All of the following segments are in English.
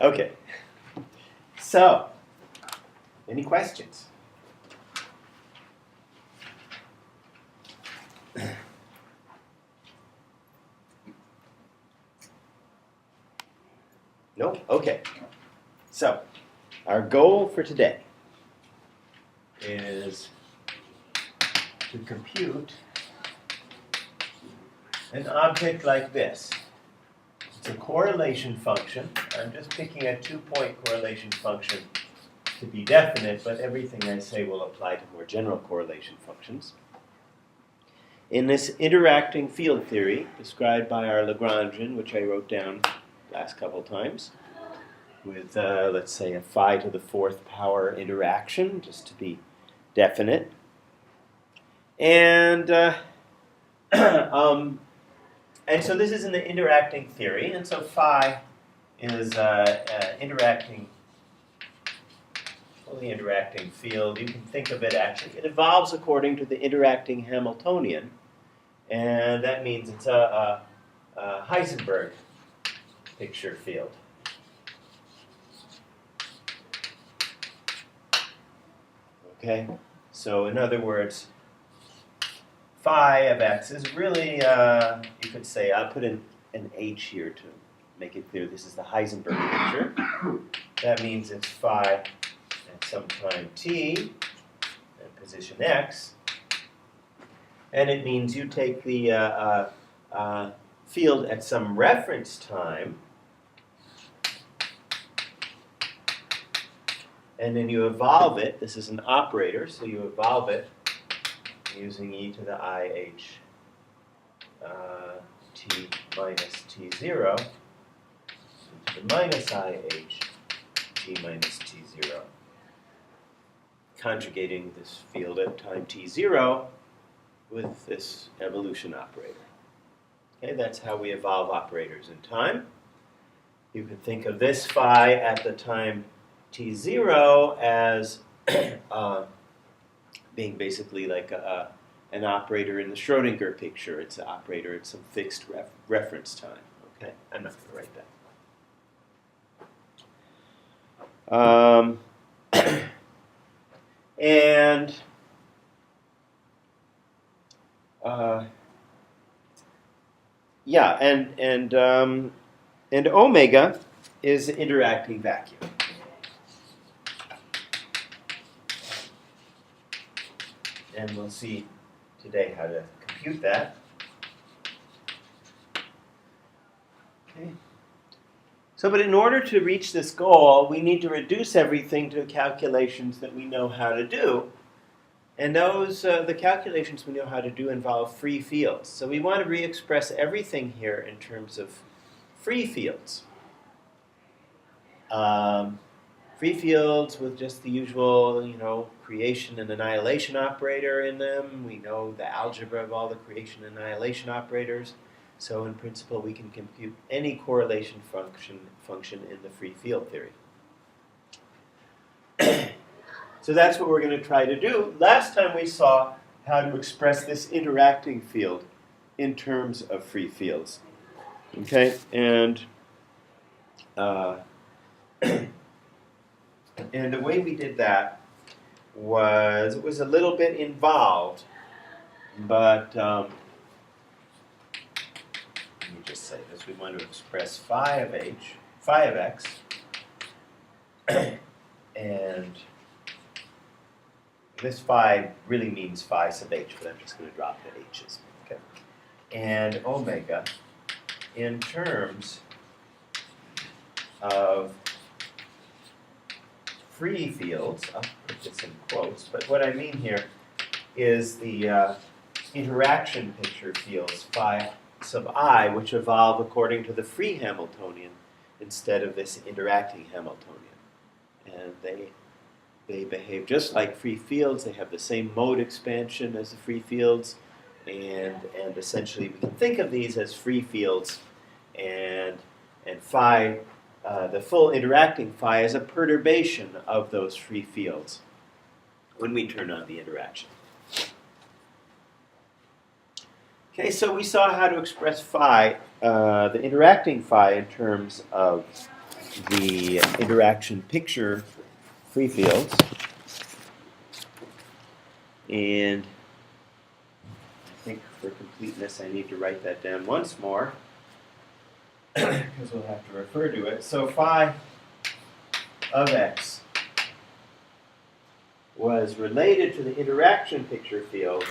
Okay. So, any questions? No? Okay. So, our goal for today is to compute an object like this. It's a correlation function. I'm just picking a 2-point correlation function to be definite, but everything I say will apply to more general correlation functions. In this interacting field theory, described by our Lagrangian, which I wrote down last couple times, with, let's say, a phi to the 4th power interaction, just to be definite. And so this is an interacting theory, and so phi is fully interacting field. You can think of it actually, it evolves according to the interacting Hamiltonian, and that means it's a Heisenberg picture field. Okay, so in other words, phi of x is really, you could say, I'll put in an h here to make it clear this is the Heisenberg picture. That means it's phi at some time t and position x. And it means you take the field at some reference time, and then you evolve it. This is an operator, so you evolve it using e to the ih t minus t0 to the minus ih t minus t0, conjugating this field at time t0 with this evolution operator. Okay, that's how we evolve operators in time. You can think of this phi at the time t0 as being basically like an operator in the Schrodinger picture. It's an operator at some fixed reference time. Okay, I'm not going to write that. And yeah, and omega is the interacting vacuum. And we'll see today how to compute that. Okay. So, but in order to reach this goal, we need to reduce everything to calculations that we know how to do. And those, the calculations we know how to do involve free fields. So we want to re-express everything here in terms of free fields. Free fields with just the usual, creation and annihilation operator in them. We know the algebra of all the creation and annihilation operators. So in principle, we can compute any correlation function in the free field theory. So that's what we're going to try to do. Last time we saw how to express this interacting field in terms of free fields. Okay, and and the way we did that was, it was a little bit involved, but let me just say this. We want to express phi of x, and this phi really means phi sub h, but I'm just going to drop the h's. Okay, and omega in terms of free fields. I'll put this in quotes, but what I mean here is the interaction picture fields phi sub I, which evolve according to the free Hamiltonian instead of this interacting Hamiltonian. And they behave just like free fields. They have the same mode expansion as the free fields, and essentially we can think of these as free fields, and phi, the full interacting phi, is a perturbation of those free fields when we turn on the interaction. Okay, so we saw how to express phi, the interacting phi, in terms of the interaction picture free fields. And I think for completeness I need to write that down once more because we'll have to refer to it. So phi of x was related to the interaction picture field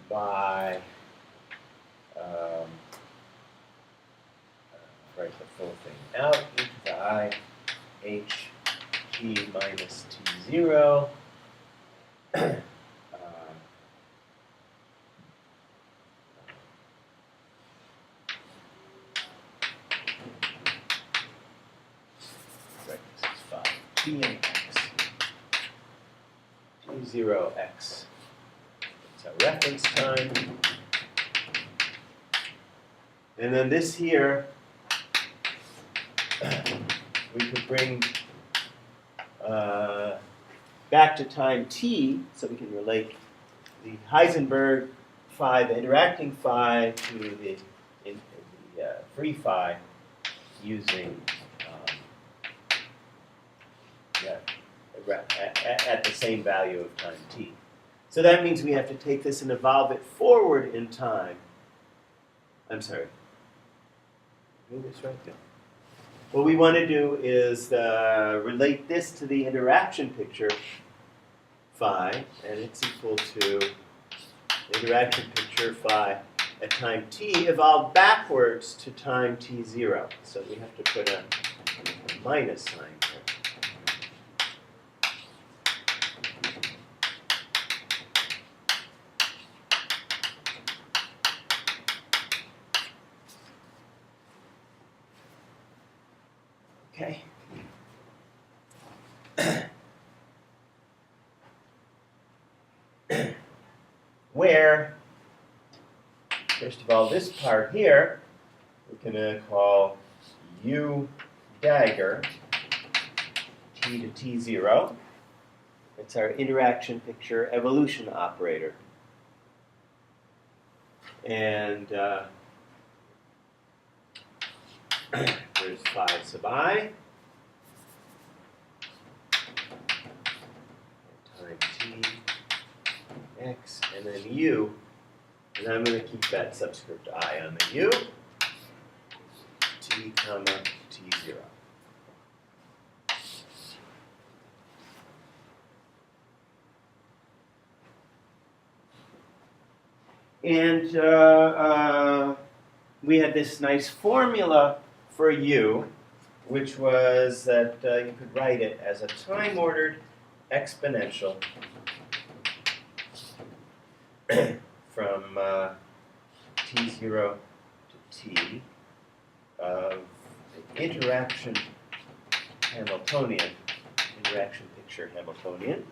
by, write the full thing out, e to the I h t minus t0 t and x, t0x. It's our reference time. And then this here, we could bring back to time t, so we can relate the Heisenberg phi, the interacting phi, to the free phi using at the same value of time t. So that means we have to take this and evolve it forward in time. I'm sorry. Move this right there. What we want to do is relate this to the interaction picture phi, and it's equal to the interaction picture phi at time t evolved backwards to time t0. So we have to put a minus sign here. Okay. Where, first of all, this part here, we're going to call u dagger t to t0. It's our interaction picture evolution operator. And there's phi sub I time t x, and then u, and I'm going to keep that subscript I on the u, t comma t0. And we had this nice formula for u, which was that you could write it as a time-ordered exponential from t0 to t of the interaction Hamiltonian, interaction picture Hamiltonian.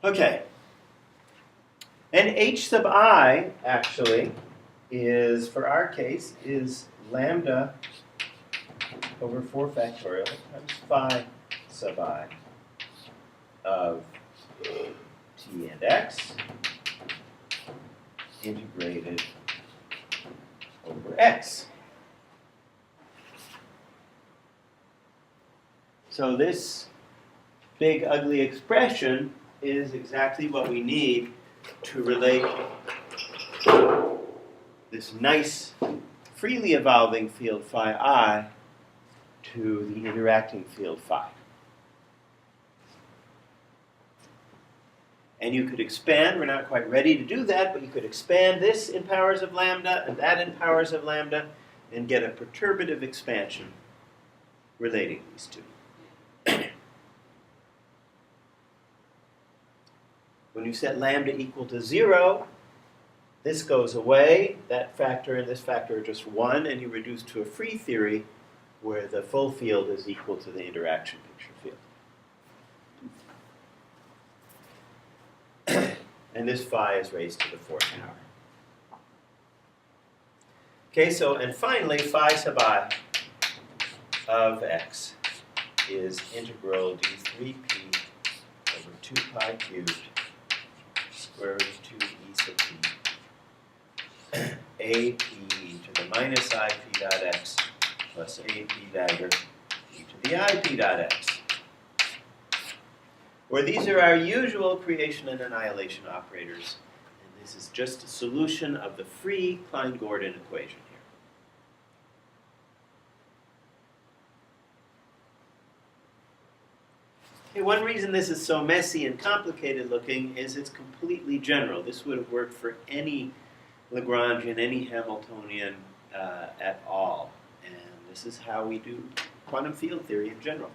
Okay, and h sub I actually is, for our case, is lambda over 4 factorial times phi sub I of t and x integrated over x. So this big ugly expression is exactly what we need to relate this nice freely evolving field phi I to the interacting field phi. And you could expand, we're not quite ready to do that, but you could expand this in powers of lambda and that in powers of lambda and get a perturbative expansion relating these two. When you set lambda equal to 0, this goes away. That factor and this factor are just 1, and you reduce to a free theory where the full field is equal to the interaction picture field. And this phi is raised to the 4th power. Okay, so, and finally, phi sub I of x is integral d3p over 2 pi cubed square root of 2 e sub t ap to the minus ip dot x plus ap dagger e to the ip dot x, where these are our usual creation and annihilation operators, and this is just a solution of the free Klein-Gordon equation here. Okay, one reason this is so messy and complicated looking is it's completely general. This would have worked for any Lagrangian, any Hamiltonian at all. And this is how we do quantum field theory in general.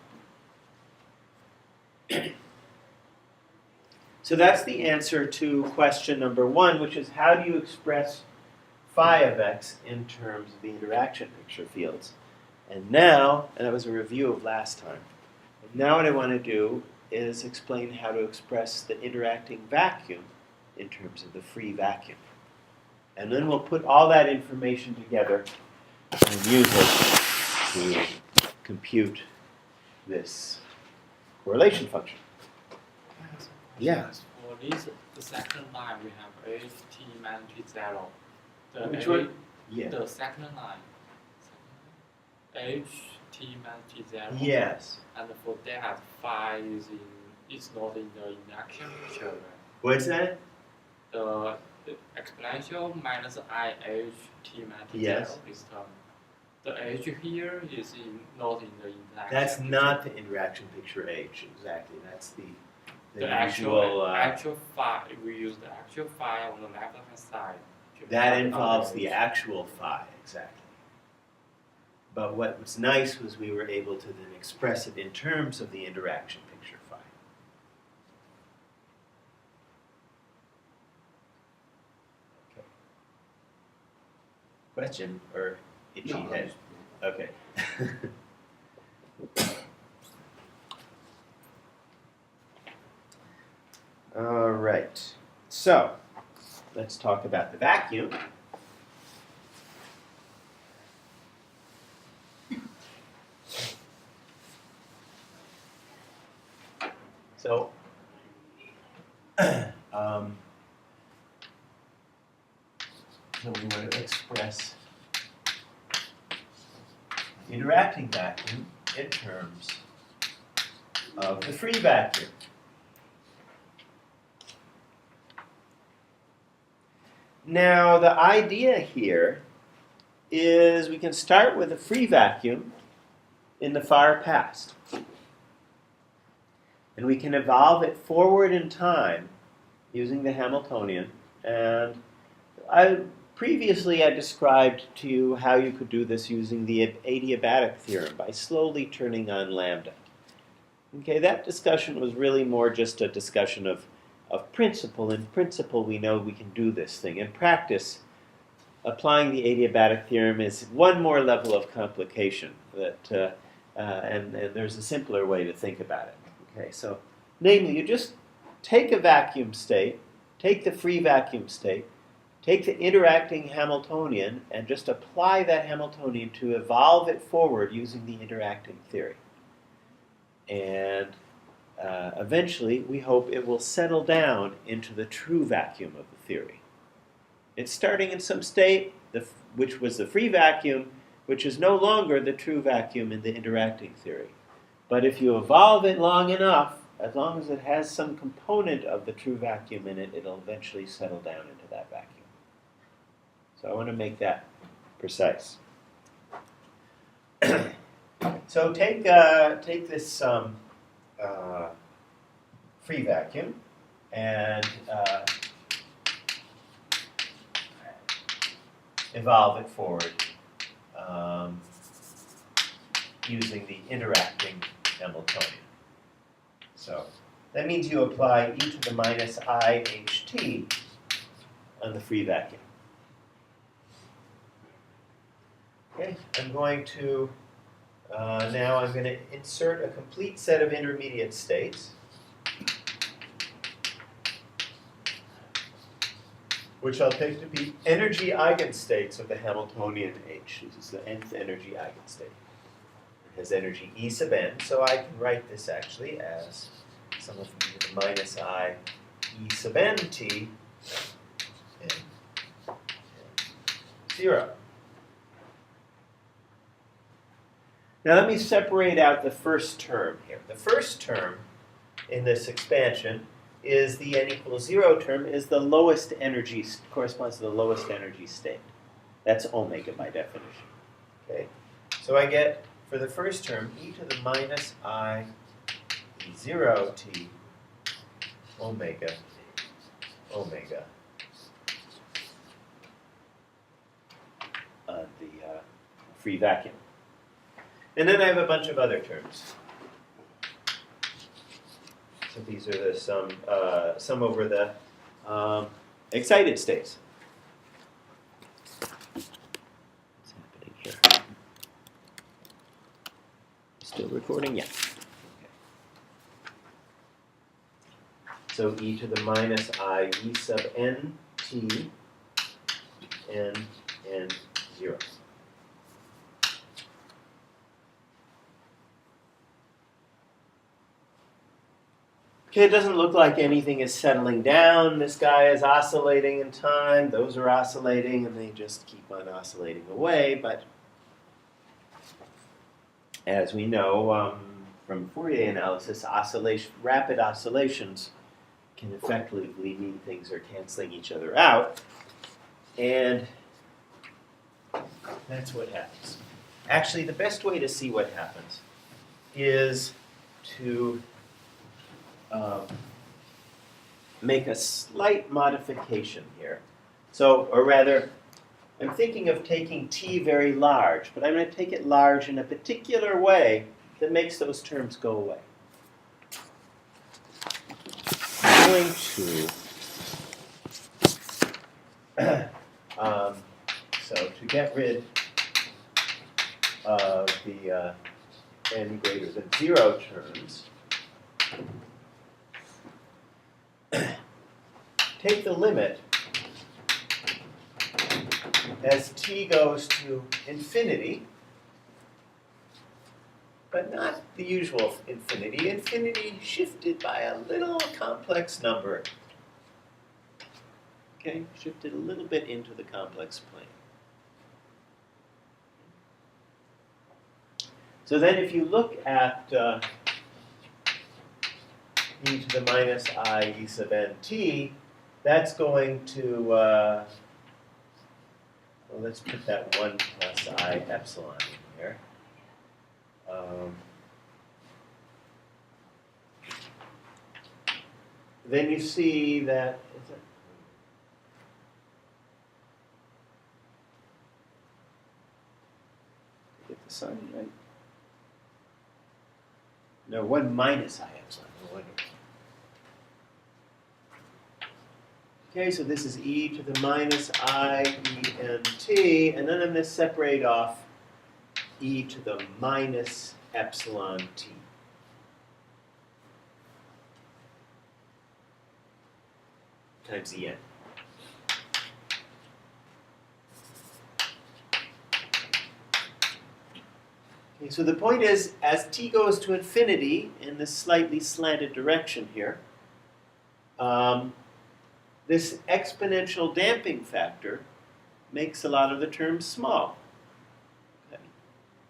So that's the answer to question number 1, which is how do you express phi of x in terms of the interaction picture fields? And now, and that was a review of last time, and now what I want to do is explain how to express the interacting vacuum in terms of the free vacuum. And then we'll put all that information together and use it to compute this correlation function. Yes. For this, the second line, we have ht minus 0. Which one? Yeah. The second line. ht minus 0. Yes. And for that, phi is not in the interaction picture. Right? What's that? The exponential minus ih t minus Yes. 0 is the h here is not in the interaction. That's picture. not the interaction picture h, exactly. That's the actual usual, phi. We use the actual phi on the left hand side. that involves the actual phi, exactly. But what was nice was we were able to then express it in terms of the interaction picture phi. Okay. Question or itchy head? Okay. All right. So let's talk about the vacuum. So, so we want to express the interacting vacuum in terms of the free vacuum. Now, the idea here is we can start with a free vacuum in the far past. And we can evolve it forward in time using the Hamiltonian. And previously I described to you how you could do this using the adiabatic theorem by slowly turning on lambda. Okay, that discussion was really more just a discussion of principle. In principle, we know we can do this thing. In practice, applying the adiabatic theorem is one more level of complication. And there's a simpler way to think about it. Okay, so namely, you just take a vacuum state, take the free vacuum state, take the interacting Hamiltonian, and just apply that Hamiltonian to evolve it forward using the interacting theory. And eventually, we hope it will settle down into the true vacuum of the theory. It's starting in some state, which was the free vacuum, which is no longer the true vacuum in the interacting theory. But if you evolve it long enough, as long as it has some component of the true vacuum in it, it'll eventually settle down into that vacuum. So I want to make that precise. So take this free vacuum and evolve it forward using the interacting Hamiltonian. So that means you apply e to the minus iht on the free vacuum. Okay, I'm going to now I'm going to insert a complete set of intermediate states. which I'll take to be energy eigenstates of the Hamiltonian H. This is the nth energy eigenstate. It has energy E sub n, so I can write this actually as sum of e to the minus I E sub n t n 0. Now let me separate out the first term here. The first term in this expansion is the n equals 0 term, is the lowest energy, corresponds to the lowest energy state. That's omega by definition. Okay? So I get, for the first term, e to the minus I E0 t omega omega the free vacuum. And then I have a bunch of other terms. So these are the sum over the excited states. What's happening here? Still recording? Yeah. Okay. So e to the minus I E sub n t n n 0. Okay, it doesn't look like anything is settling down. This guy is oscillating in time. Those are oscillating, and they just keep on oscillating away. But as we know from Fourier analysis, rapid oscillations can effectively mean things are canceling each other out. And that's what happens. Actually, the best way to see what happens is to make a slight modification here. So, or rather, I'm thinking of taking t very large, but I'm going to take it large in a particular way that makes those terms go away. I'm going to, so to get rid of the n greater than 0 terms, take the limit as t goes to infinity, but not the usual infinity. Infinity shifted by a little complex number. Okay, shifted a little bit into the complex plane. So then if you look at e to the minus I E sub n t, that's going to, well, let's put that 1 plus I epsilon in here. Then you see that, get the sign right? No, 1 minus I epsilon. No wonder. Okay, so this is e to the minus I E n t, and then I'm going to separate off e to the minus epsilon t. Times en. Okay, so the point is, as t goes to infinity in this slightly slanted direction here, this exponential damping factor makes a lot of the terms small. Okay.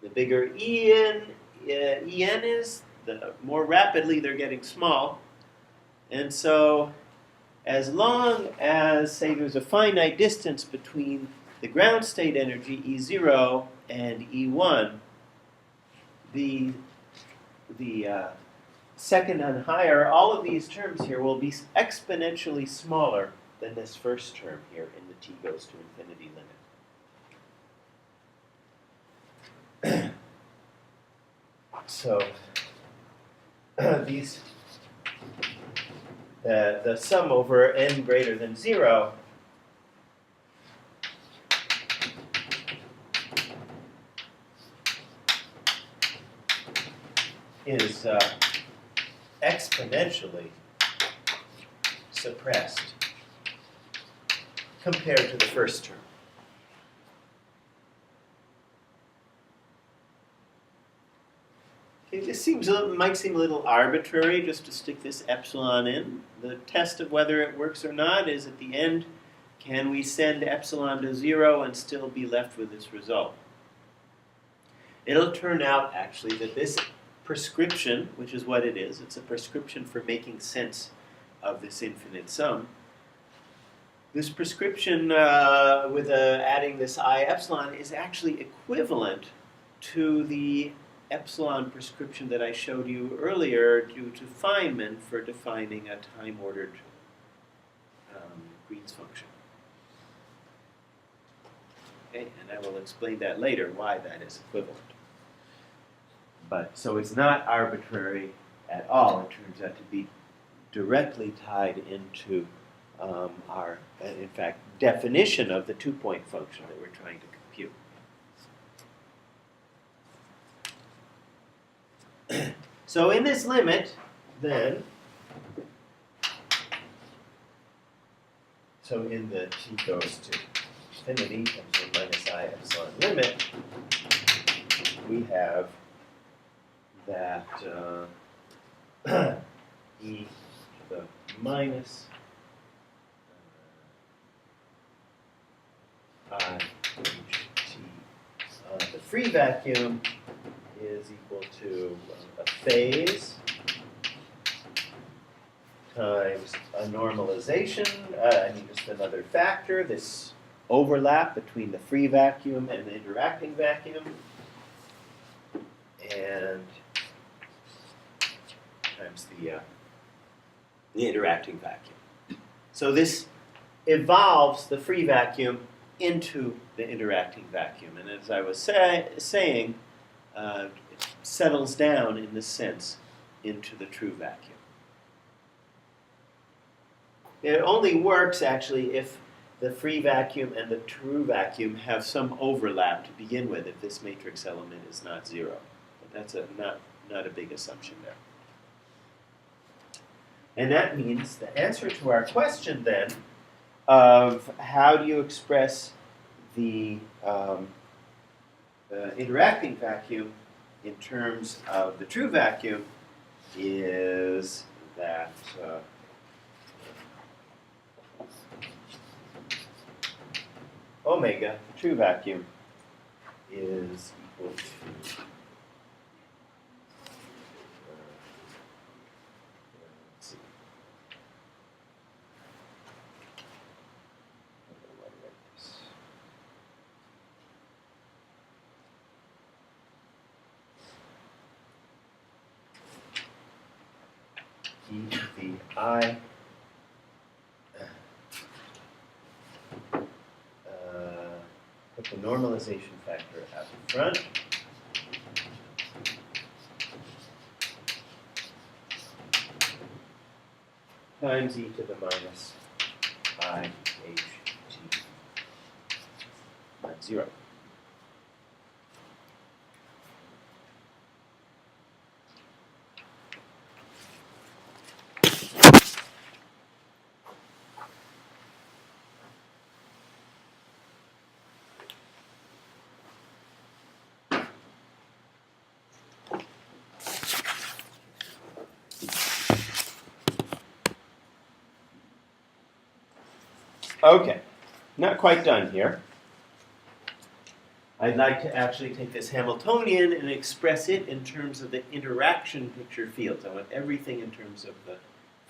The bigger en is, the more rapidly they're getting small. And so as long as, say, there's a finite distance between the ground state energy E0 and E1, the second and higher, all of these terms here will be exponentially smaller than this first term here in the t goes to infinity limit. So these, the sum over n greater than 0 is exponentially suppressed compared to the first term. Okay, this might seem a little arbitrary just to stick this epsilon in. The test of whether it works or not is at the end, can we send epsilon to 0 and still be left with this result? It'll turn out, actually, that this prescription, which is what it is, it's a prescription for making sense of this infinite sum. This prescription with adding this I epsilon is actually equivalent to the epsilon prescription that I showed you earlier due to Feynman for defining a time-ordered Green's function. Okay, and I will explain that later, why that is equivalent. But so it's not arbitrary at all. It turns out to be directly tied into our, in fact, definition of the two-point function that we're trying to compute. So in this limit, then, so in the t goes to infinity times 1 minus I epsilon limit, we have that e to the minus I h t. The free vacuum is equal to a phase times a normalization, I mean just another factor, this overlap between the free vacuum and the interacting vacuum, and times the interacting vacuum. So this evolves the free vacuum into the interacting vacuum, and as I was saying, it settles down in this sense into the true vacuum. It only works actually if the free vacuum and the true vacuum have some overlap to begin with, if this matrix element is not 0. But that's not a big assumption there. And that means the answer to our question then of how do you express the interacting vacuum in terms of the true vacuum is that omega, the true vacuum, is equal to let's see. E to the I put the normalization factor out in front. Times e to the minus I h t not 0. Okay, not quite done here. I'd like to actually take this Hamiltonian and express it in terms of the interaction picture fields. I want everything in terms of the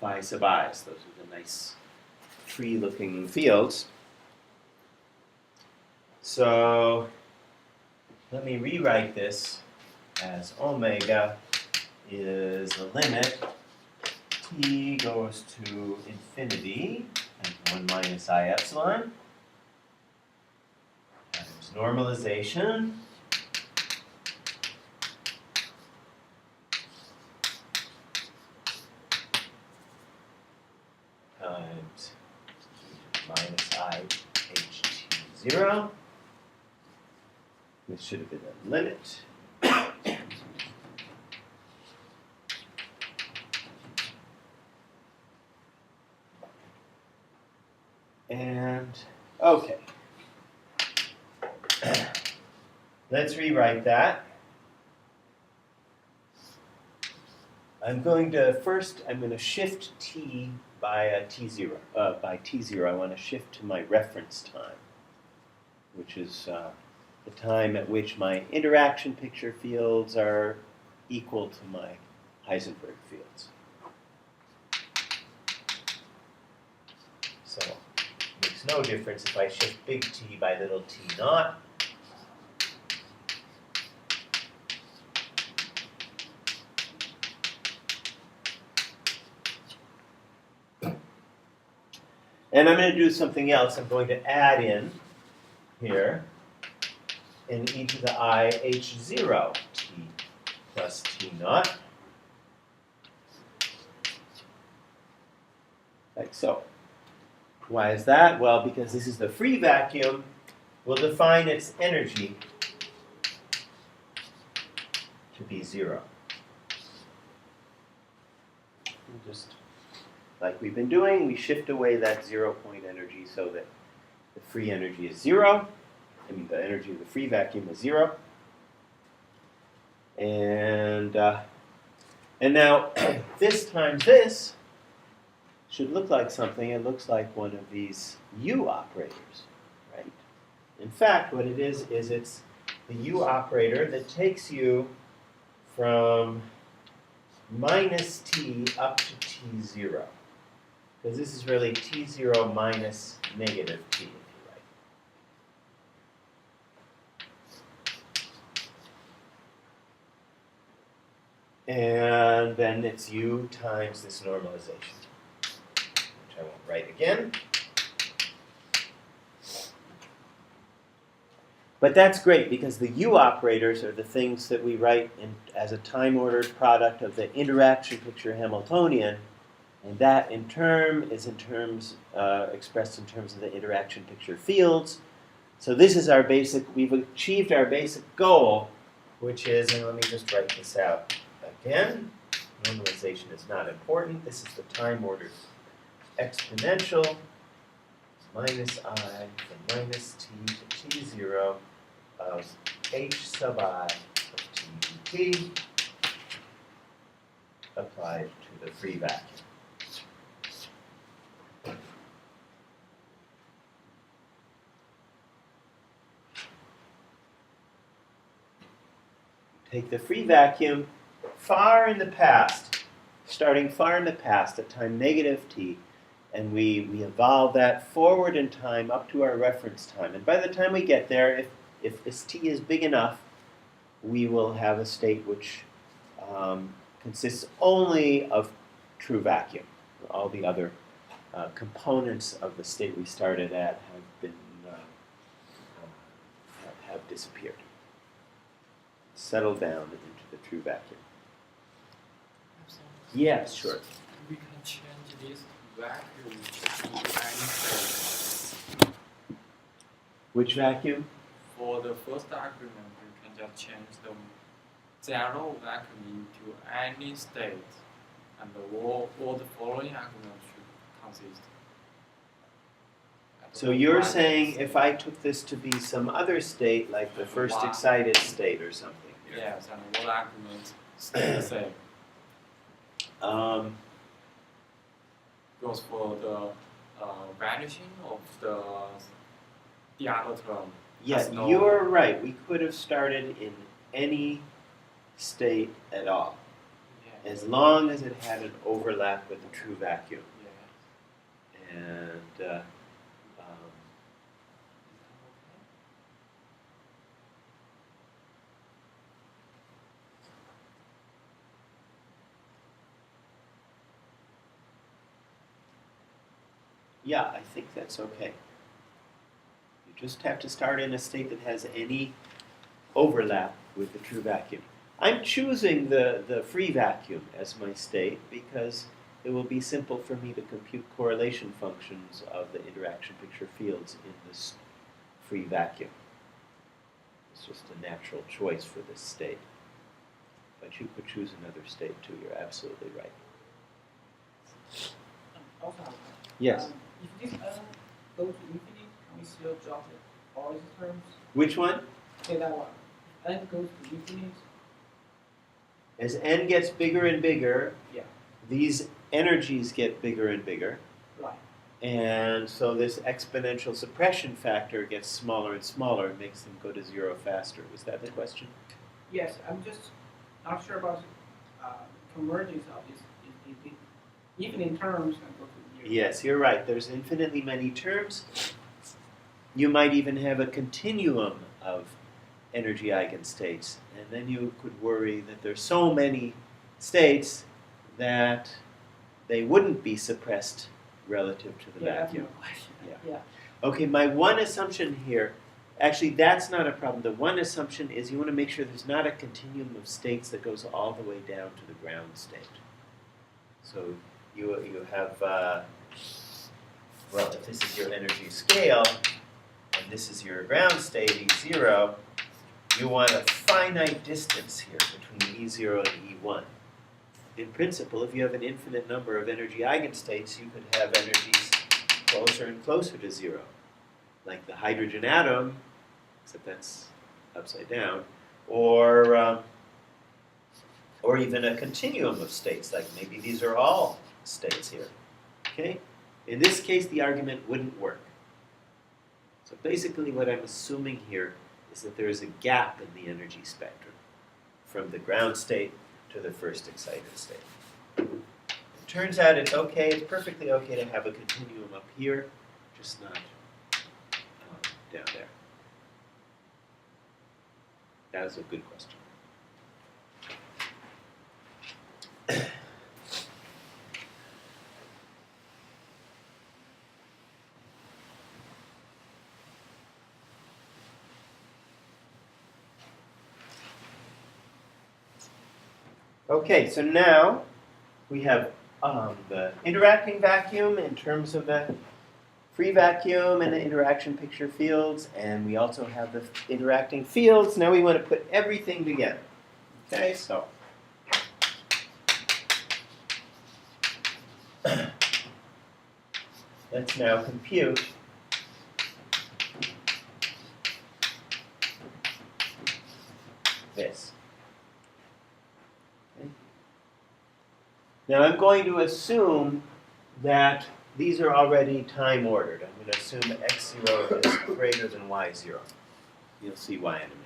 phi sub i's. Those are the nice tree-looking fields. So let me rewrite this as omega is the limit t goes to infinity and 1 minus I epsilon times normalization times minus I h t 0. This should have been a limit. And Okay. Let's rewrite that. I'm going to shift t by t0. By t0, I want to shift to my reference time, which is the time at which my interaction picture fields are equal to my Heisenberg fields. So it makes no difference if I shift big T by little t naught. And I'm going to do something else. I'm going to add in here in e to the I h0 t plus t naught. Like so. Why is that? Well, because this is the free vacuum, we'll define its energy to be 0. Just like we've been doing, we shift away that 0-point energy so that the free energy is 0. I mean, the energy of the free vacuum is 0. And now this times this should look like something. It looks like one of these U operators, right? In fact, what it is it's the U operator that takes you from minus t up to t0. Because this is really t0 minus negative t, if you like. And then it's u times this normalization, which I won't write again. But that's great, because the U operators are the things that we write as a time-ordered product of the interaction picture Hamiltonian, and that in turn is expressed in terms of the interaction picture fields. So this is our we've achieved our basic goal, which is, and let me just write this out again. Normalization is not important. This is the time-ordered exponential minus I from minus t to t0 of h sub I of t dt applied to the free vacuum. Take the free vacuum far in the past, starting far in the past at time negative t, and we evolve that forward in time up to our reference time. And by the time we get there, if this t is big enough, we will have a state which consists only of true vacuum. All the other components of the state we started at have disappeared. Settle down into the true vacuum. Yes, sure. We can change this vacuum to any state. Which vacuum? For the first argument, we can just change the zero vacuum into any state, and all the following arguments should consist. So you're saying if I took this to be some other state, like the first excited state or something? Yes, and all arguments stay the same. Goes for the vanishing of the other term. Yes, you're right. We could have started in any state at all, as long as it had an overlap with the true vacuum. Yeah. And yeah, I think that's okay. You just have to start in a state that has any overlap with the true vacuum. I'm choosing the free vacuum as my state because it will be simple for me to compute correlation functions of the interaction picture fields in this free vacuum. It's just a natural choice for this state. But you could choose another state too. You're absolutely right. Also, Yes. if this go to infinity, we still drop it all these terms? Which one? Okay, that one. N goes to infinite. As n gets bigger and bigger, Yeah. these energies get bigger and bigger. Right. And so this exponential suppression factor gets smaller and smaller and makes them go to zero faster. Was that the question? Yes, I'm just not sure about convergence of this. Even in terms, I go to zero. Yes, you're right. There's infinitely many terms. You might even have a continuum of energy eigenstates. And then you could worry that there's so many states that they wouldn't be suppressed relative to the Yeah, vacuum. that's my question. Yeah. Yeah. Okay, my one assumption here, actually that's not a problem. The one assumption is you want to make sure there's not a continuum of states that goes all the way down to the ground state. So you have, well, if this is your energy scale, and this is your ground state, E0, you want a finite distance here between E0 and E1. In principle, if you have an infinite number of energy eigenstates, you could have energies closer and closer to zero. Like the hydrogen atom, except that's upside down, or even a continuum of states, like maybe these are all states here. Okay? In this case, the argument wouldn't work. So basically what I'm assuming here is that there is a gap in the energy spectrum from the ground state to the first excited state. It turns out it's okay, it's perfectly okay to have a continuum up here, just not down there. That is a good question. Okay, so now we have the interacting vacuum in terms of the free vacuum and the interaction picture fields, and we also have the interacting fields. Now we want to put everything together. Okay, so let's now compute this. Okay. Now I'm going to assume that these are already time ordered. I'm going to assume that x0 is greater than y0. You'll see why in a minute.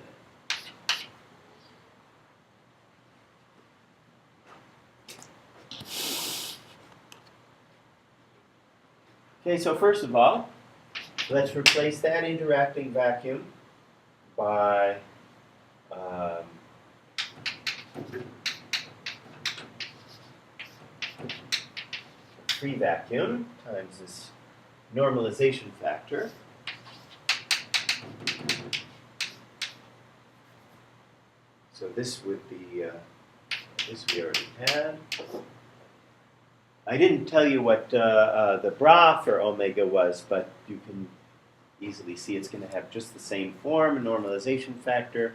Okay, so first of all, let's replace that interacting vacuum by free vacuum times this normalization factor. So this would be, this we already had. I didn't tell you what the bra for omega was, but you can easily see it's going to have just the same form, a normalization factor,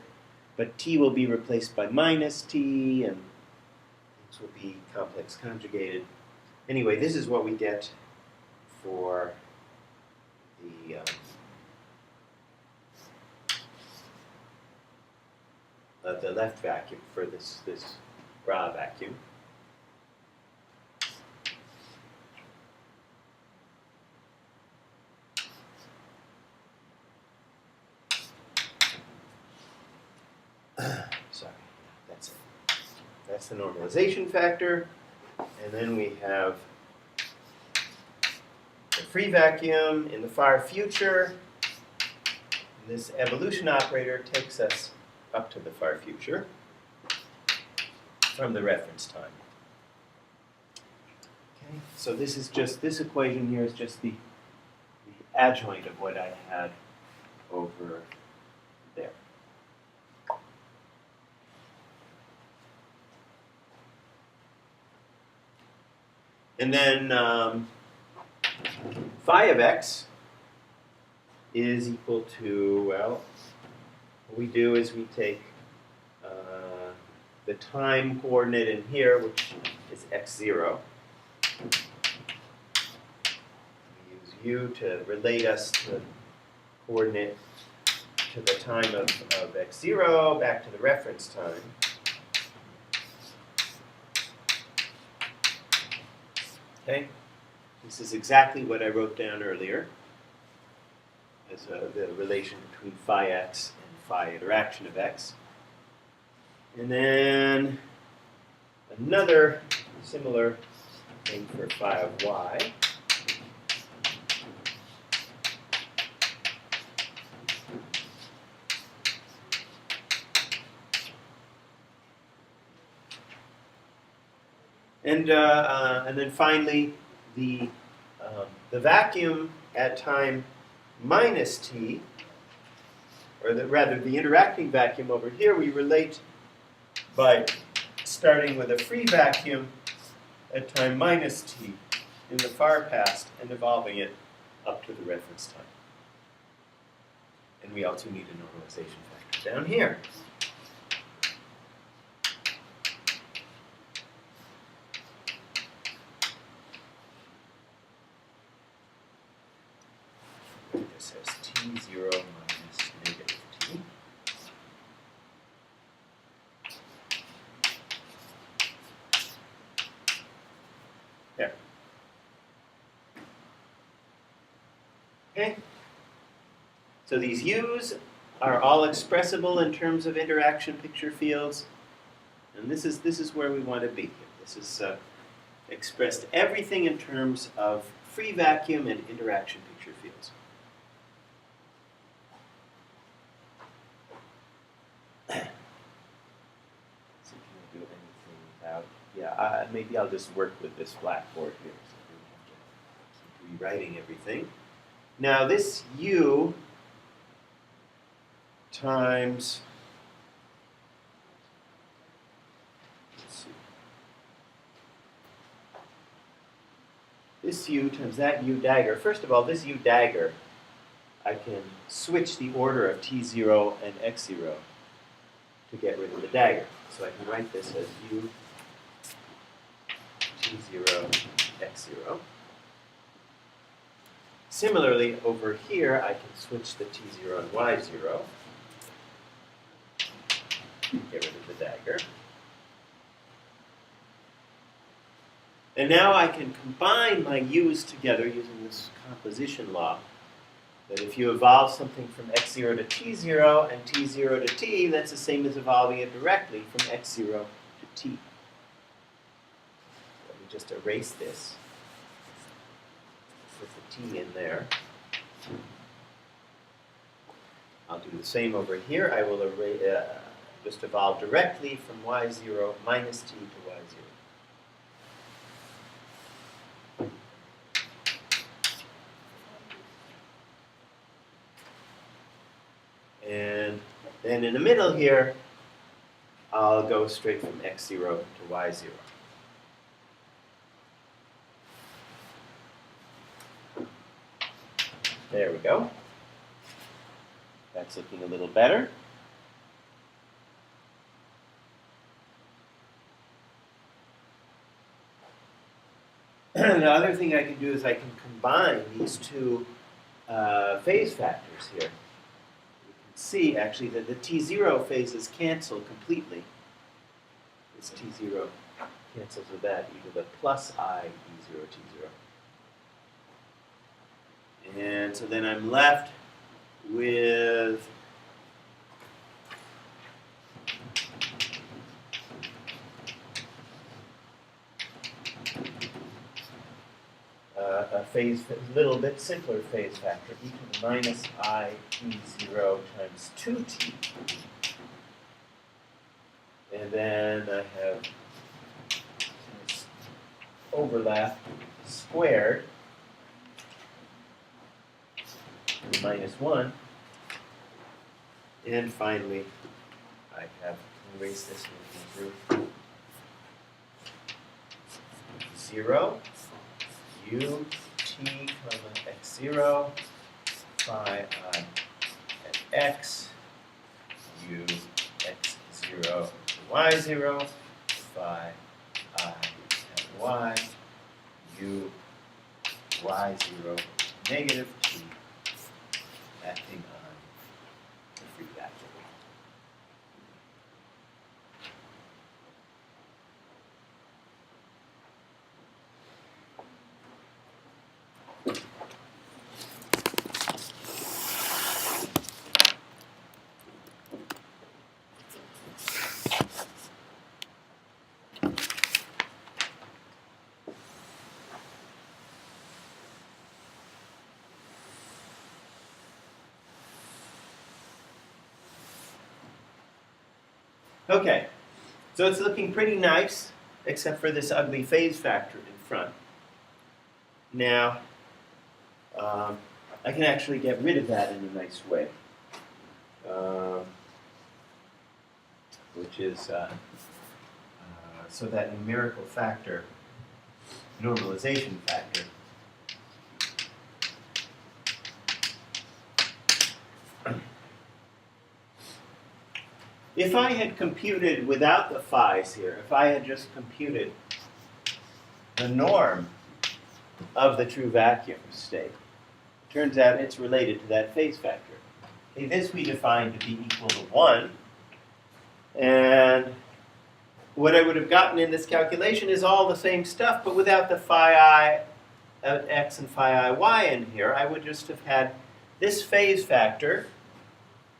but t will be replaced by minus t, and this will be complex conjugated. Anyway, this is what we get for the left vacuum, for this bra vacuum. Sorry, that's it. That's the normalization factor. And then we have the free vacuum in the far future. And this evolution operator takes us up to the far future from the reference time. Okay, so this is just, this equation here is just the adjoint of what I had over there. And then phi of x is equal to, well, what we do is we take the time coordinate in here, which is x0. We use u to relate us to coordinate to the time of x0 back to the reference time. Okay, this is exactly what I wrote down earlier as the relation between phi x and phi interaction of x. And then another similar thing for phi of y. And then finally, the vacuum at time minus t, or rather the interacting vacuum over here, we relate by starting with a free vacuum at time minus t in the far past and evolving it up to the reference time. And we also need a normalization factor down here. This has t0 minus negative t. There. Okay. So these u's are all expressible in terms of interaction picture fields, and this is where we want to be here. This is expressed everything in terms of free vacuum and interaction picture fields. So can I do anything without? Yeah, maybe I'll just work with this blackboard here, so I don't have to keep rewriting everything. Now this u times, let's see, this u times that u dagger. First of all, this u dagger, I can switch the order of t0 and x0 to get rid of the dagger. So I can write this as u t0 x0. Similarly, over here, I can switch the t0 and y0. Get rid of the dagger. And now I can combine my u's together using this composition law, that if you evolve something from x0 to t0 and t0 to t, that's the same as evolving it directly from x0 to t. Let me just erase this. With the t in there. I'll do the same over here. I will just evolve directly from y0 minus t to y0. And then in the middle here, I'll go straight from x0 to y0. There we go. That's looking a little better. The other thing I can do is I can combine these two phase factors here. You can see actually that the t0 phases cancel completely. This t0 cancels with that, e to the plus I e0 t0. And so then I'm left with a little bit simpler phase factor, e to the minus I e0 times 2t. And then I have this overlap squared. Minus 1. And finally, I have to erase this one through 0, u t comma x0, phi I at x, u x0 to y0, phi I at y, u y0 negative t acting on the free vacuum. Okay, so it's looking pretty nice, except for this ugly phase factor in front. Now, I can actually get rid of that in a nice way, which is so that numerical factor, normalization factor, if I had computed without the phi's here, if I had just computed the norm of the true vacuum state, turns out it's related to that phase factor. Okay, this we define to be equal to 1. And what I would have gotten in this calculation is all the same stuff, but without the phi I x and phi I y in here, I would just have had this phase factor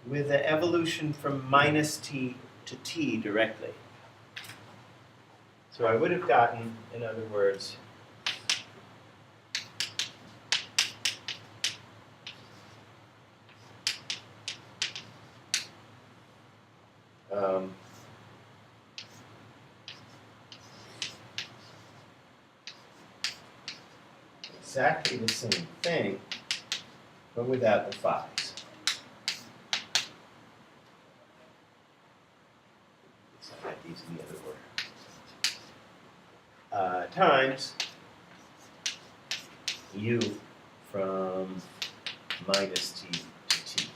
with the evolution from minus t to t directly. So I would have gotten, in other words, exactly the same thing, but without the phi's. So I had these in the other order. Times u from minus t to t.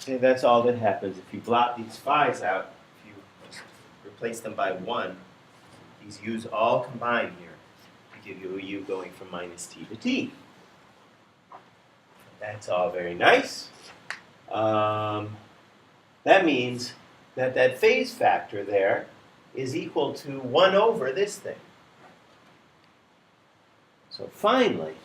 Okay, that's all that happens. If you blot these phi's out, if you replace them by 1, these u's all combine here to give you a u going from minus t to t. That's all very nice. That means that that phase factor there is equal to 1 over this thing. So finally,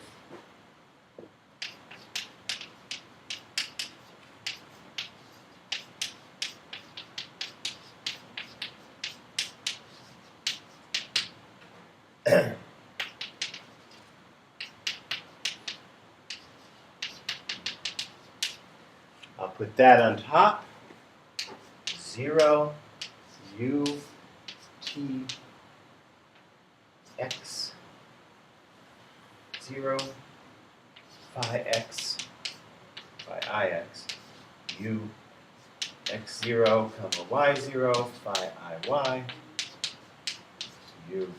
I'll put that on top. 0 u t x 0 phi x phi I x u x0 comma y0 phi I y u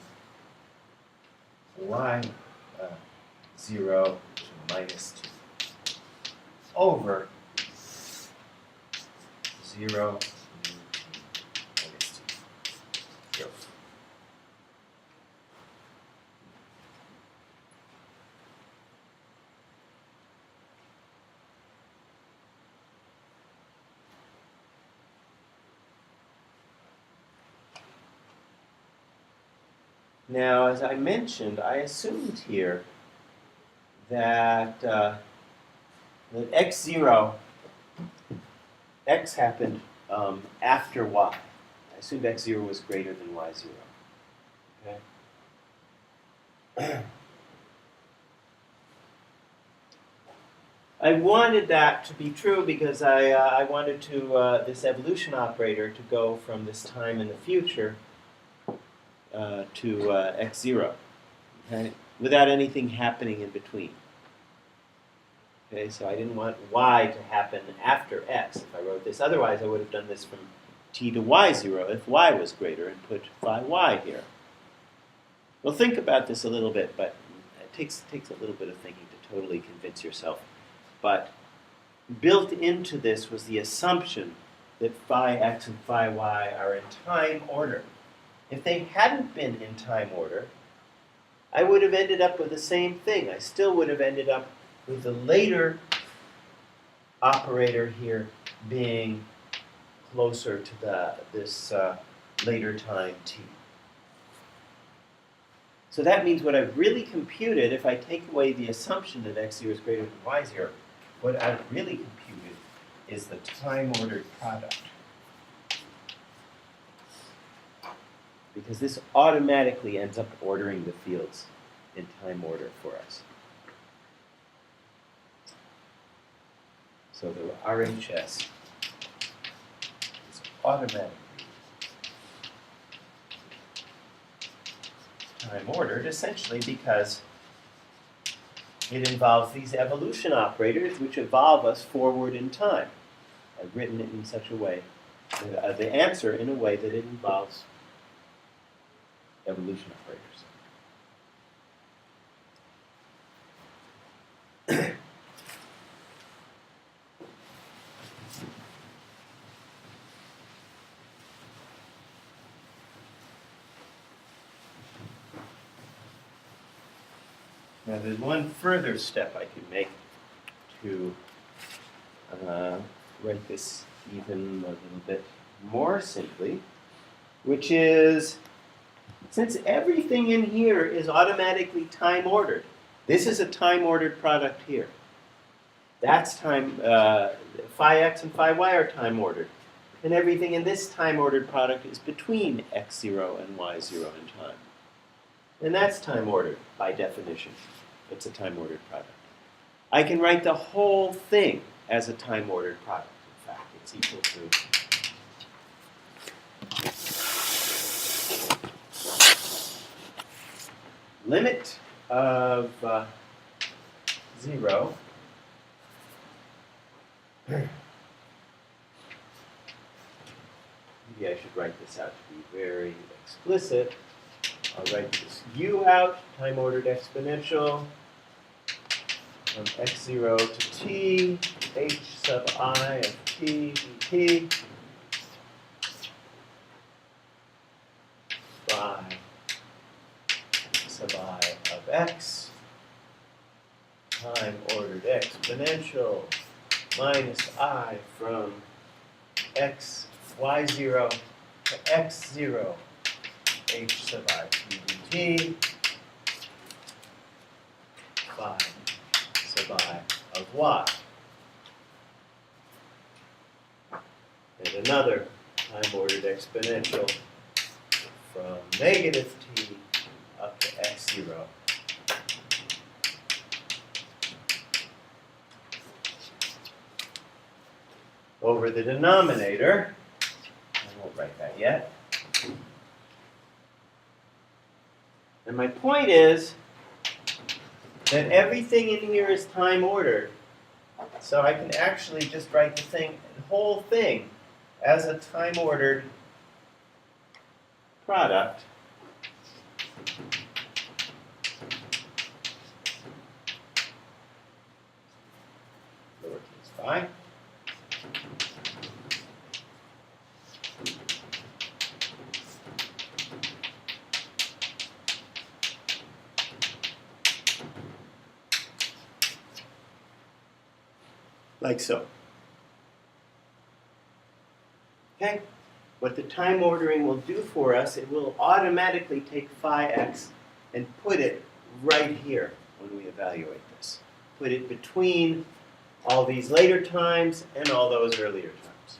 y 0 to minus 2 over 0 u t minus 2. Zero. Now, as I mentioned, I assumed here that that x0, x happened after y. I assumed x0 was greater than y0. Okay. I wanted that to be true because I wanted to this evolution operator to go from this time in the future to x0, okay, without anything happening in between. Okay, so I didn't want y to happen after x if I wrote this. Otherwise, I would have done this from t to y0 if y was greater and put phi y here. Well, think about this a little bit, but it takes a little bit of thinking to totally convince yourself. But built into this was the assumption that phi x and phi y are in time order. If they hadn't been in time order, I would have ended up with the same thing. I still would have ended up with the later operator here being closer to this later time t. So that means what I've really computed, if I take away the assumption that x0 is greater than y0, what I've really computed is the time-ordered product. Because this automatically ends up ordering the fields in time order for us. So the RHS is automatically time ordered, essentially because it involves these evolution operators which evolve us forward in time. I've written it in such a way, the answer in a way that it involves evolution operators. Now there's one further step I could make to write this even a little bit more simply, which is, since everything in here is automatically time ordered, this is a time ordered product here. That's time, phi x and phi y are time ordered. And everything in this time ordered product is between x0 and y0 in time. And that's time ordered by definition. It's a time ordered product. I can write the whole thing as a time ordered product. In fact, it's equal to limit of 0 maybe I should write this out to be very explicit. I'll write this u out, time ordered exponential from x0 to t, h sub I of t dt by sub I of x, time ordered exponential minus I from x y0 to x0 h sub I t dt by sub I of y. And another time-ordered exponential from negative t up to x0. Over the denominator, I won't write that yet. And my point is that everything in here is time ordered. So I can actually just write the whole thing as a time ordered product. Lowercase phi. Like so. Okay? What the time ordering will do for us, it will automatically take phi x and put it right here when we evaluate this. Put it between all these later times and all those earlier times.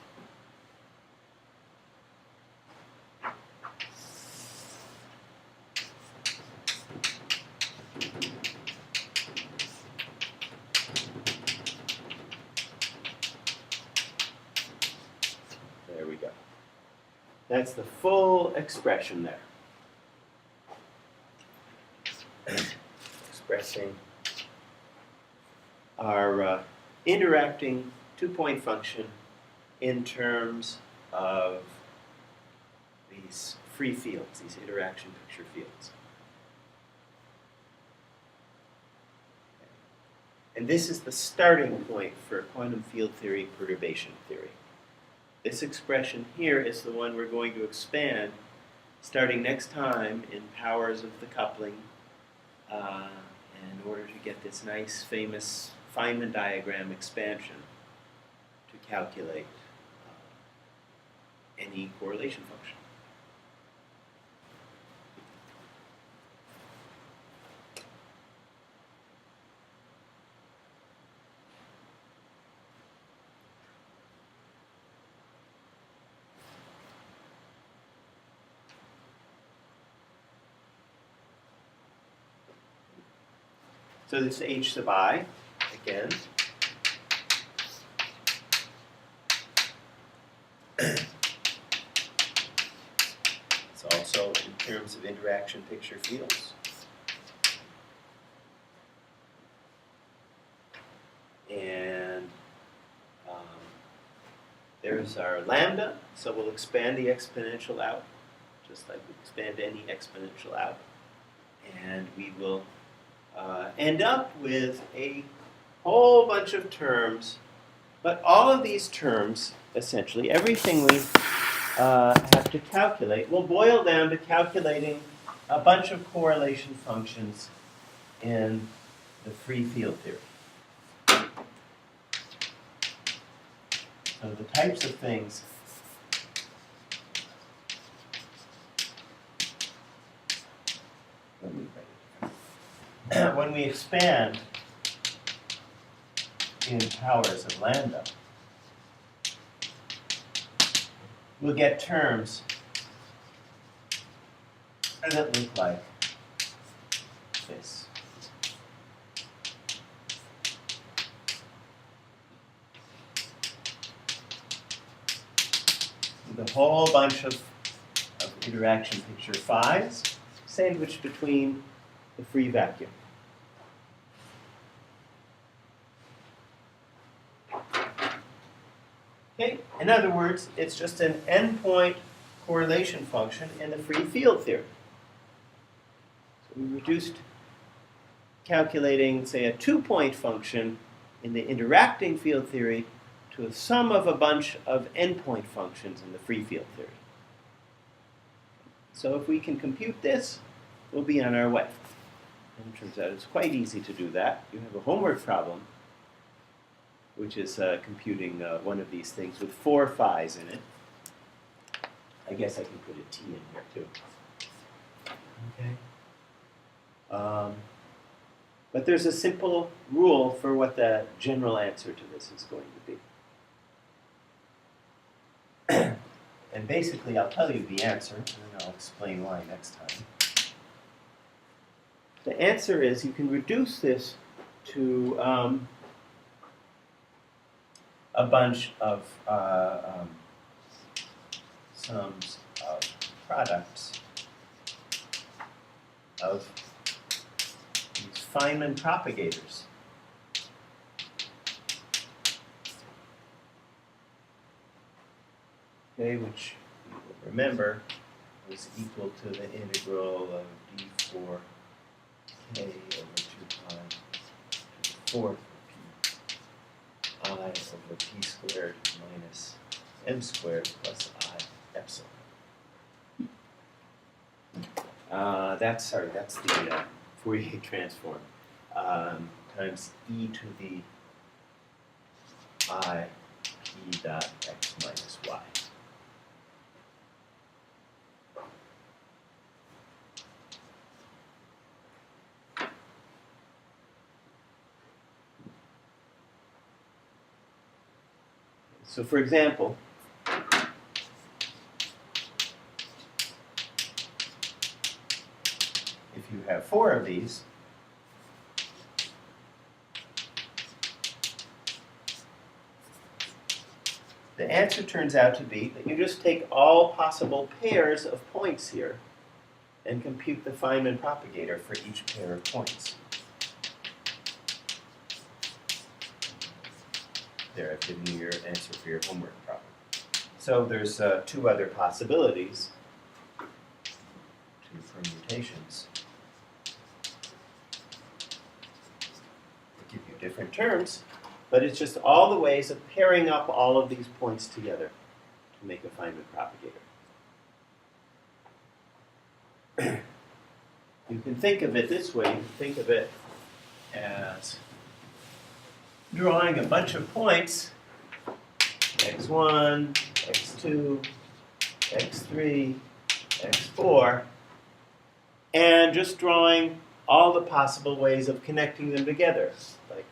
There we go. That's the full expression there. Expressing our interacting two-point function in terms of these free fields, these interaction picture fields. And this is the starting point for quantum field theory perturbation theory. This expression here is the one we're going to expand starting next time in powers of the coupling in order to get this nice, famous Feynman diagram expansion to calculate any correlation function. So this h sub I, again, it's also in terms of interaction picture fields. And there's our lambda, so we'll expand the exponential out, just like we expand any exponential out. And we will end up with a whole bunch of terms, but all of these terms, essentially, everything we have to calculate will boil down to calculating a bunch of correlation functions in the free field theory. So the types of things when we expand in powers of lambda, we'll get terms that look like this. With a whole bunch of interaction picture phis sandwiched between the free vacuum. Okay, in other words, it's just an endpoint correlation function in the free field theory. So we reduced calculating, say, a two-point function in the interacting field theory to a sum of a bunch of endpoint functions in the free field theory. So if we can compute this, we'll be on our way. And it turns out it's quite easy to do that. You have a homework problem, which is computing one of these things with 4 phis in it. I guess I can put a t in here too. Okay. But there's a simple rule for what the general answer to this is going to be. And basically, I'll tell you the answer, and then I'll explain why next time. The answer is you can reduce this to a bunch of sums of products of these Feynman propagators. Okay, which you will remember is equal to the integral of d4 k over 2 pi to the fourth of p I over p squared minus m squared plus I epsilon. That's the Fourier transform times e to the I p dot x minus y. So for example, if you have 4 of these, the answer turns out to be that you just take all possible pairs of points here and compute the Feynman propagator for each pair of points. There, I've given you your answer for your homework problem. So there's 2 other possibilities, 2 permutations. They give you different terms, but it's just all the ways of pairing up all of these points together to make a Feynman propagator. You can think of it this way. You can think of it as drawing a bunch of points, x1, x2, x3, x4, and just drawing all the possible ways of connecting them together. Like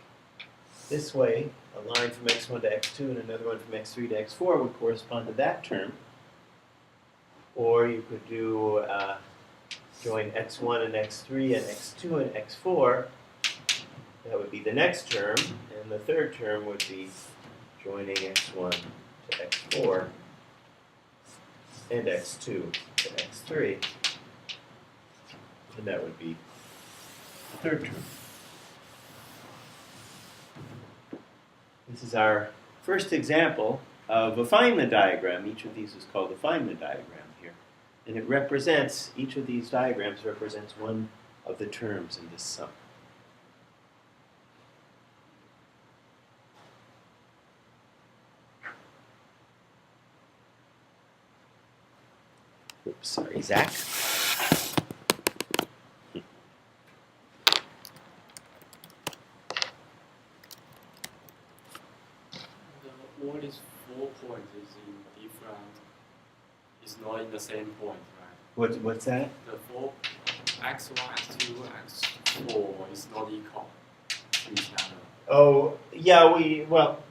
this way, a line from x1 to x2 and another one from x3 to x4 would correspond to that term. Or you could do join x1 and x3 and x2 and x4. That would be the next term, and the third term would be joining x1 to x4 and x2 to x3. And that would be the third term. This is our first example of a Feynman diagram. Each of these is called a Feynman diagram here. And it represents, each of these diagrams represents one of the terms in this sum. Oops, sorry, Zach. All these 4 points is in different, is not in the same point, right? What's that? The 4, x1, x2, x4 is not equal to each other. Oh, yeah, well,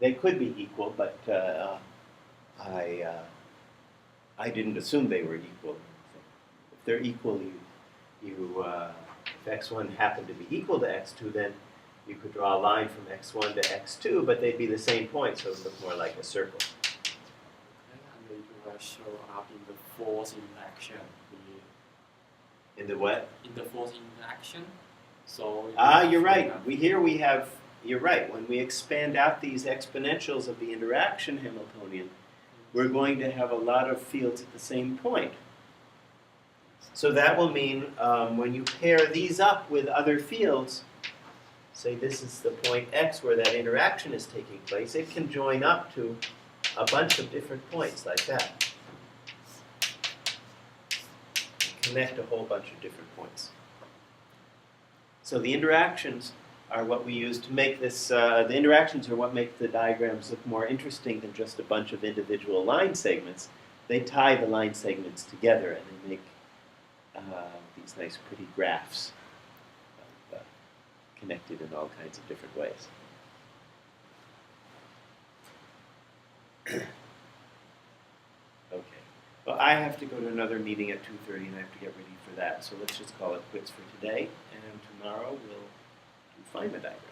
they could be equal, but I didn't assume they were equal. If they're equal, if x1 happened to be equal to x2, then you could draw a line from x1 to x2, but they'd be the same point, so it would look more like a circle. Okay, and it will show up in the fourth interaction. In the what? In the fourth interaction. So You're right. You're right. When we expand out these exponentials of the interaction Hamiltonian, we're going to have a lot of fields at the same point. So that will mean when you pair these up with other fields, say this is the point x where that interaction is taking place, it can join up to a bunch of different points like that. Connect a whole bunch of different points. So the interactions are what we use to make this, the interactions are what make the diagrams look more interesting than just a bunch of individual line segments. They tie the line segments together and they make these nice pretty graphs connected in all kinds of different ways. Okay. Well, I have to go to another meeting at 2:30 and I have to get ready for that. So let's just call it quits for today. And tomorrow we'll do Feynman diagram.